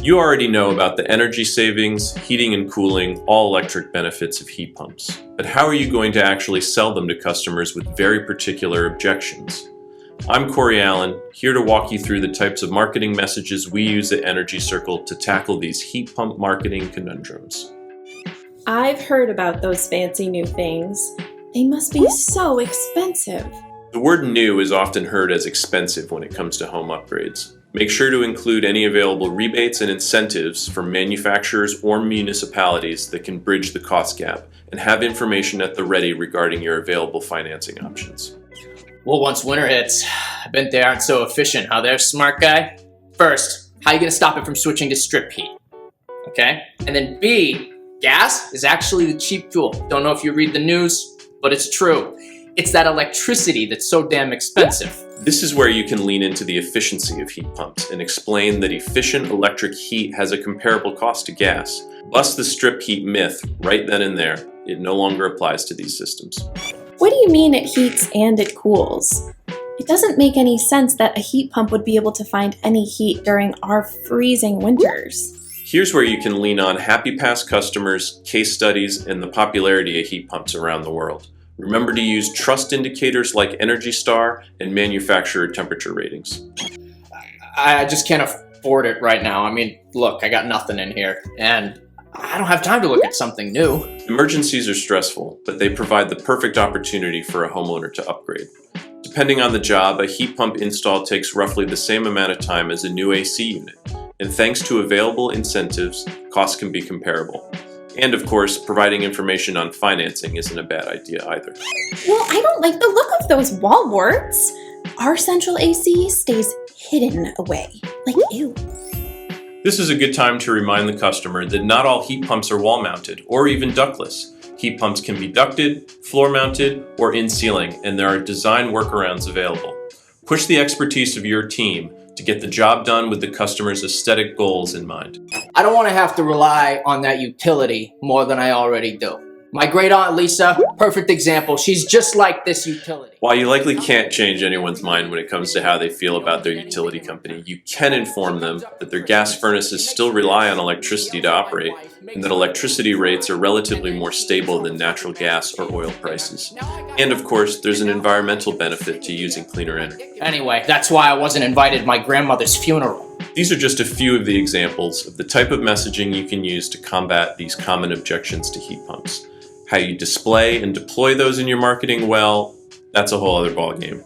You already know about the energy savings, heating and cooling, all electric benefits of heat pumps. But how are you going to actually sell them to customers with very particular objections? I'm Corey Allen, here to walk you through the types of marketing messages we use at Energy Circle to tackle these heat pump marketing conundrums. I've heard about those fancy new things. They must be so expensive. The word new is often heard as expensive when it comes to home upgrades. Make sure to include any available rebates and incentives from manufacturers or municipalities that can bridge the cost gap, and have information at the ready regarding your available financing options. Well, once winter hits, I bet they aren't so efficient, huh there, smart guy? First, how are you going to stop it from switching to strip heat? Okay? And then B, gas is actually the cheap fuel. Don't know if you read the news, but it's true. It's that electricity that's so damn expensive. This is where you can lean into the efficiency of heat pumps and explain that efficient electric heat has a comparable cost to gas. Bust the strip heat myth right then and there. It no longer applies to these systems. What do you mean it heats and it cools? It doesn't make any sense that a heat pump would be able to find any heat during our freezing winters. Here's where you can lean on happy past customers, case studies, and the popularity of heat pumps around the world. Remember to use trust indicators like Energy Star and manufacturer temperature ratings. I just can't afford it right now. I mean, look, I got nothing in here, and I don't have time to look at something new. Emergencies are stressful, but they provide the perfect opportunity for a homeowner to upgrade. Depending on the job, a heat pump install takes roughly the same amount of time as a new AC unit, and thanks to available incentives, costs can be comparable. And of course, providing information on financing isn't a bad idea either. Well, I don't like the look of those wall warts. Our central AC stays hidden away. Like, ew. This is a good time to remind the customer that not all heat pumps are wall-mounted or even ductless. Heat pumps can be ducted, floor-mounted, or in-ceiling, and there are design workarounds available. Push the expertise of your team to get the job done with the customer's aesthetic goals in mind. I don't want to have to rely on that utility more than I already do. My great aunt Lisa, perfect example. She's just like this utility. While you likely can't change anyone's mind when it comes to how they feel about their utility company, you can inform them that their gas furnaces still rely on electricity to operate, and that electricity rates are relatively more stable than natural gas or oil prices. And of course, there's an environmental benefit to using cleaner energy. Anyway, that's why I wasn't invited to my grandmother's funeral. These are just a few of the examples of the type of messaging you can use to combat these common objections to heat pumps. How you display and deploy those in your marketing, well, that's a whole other ballgame.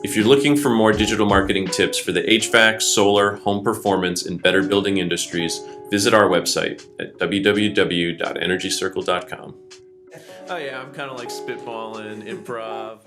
If you're looking for more digital marketing tips for the HVAC, solar, home performance, and better building industries, visit our website at www.energycircle.com. Oh yeah, I'm kind of like spitballing, improv.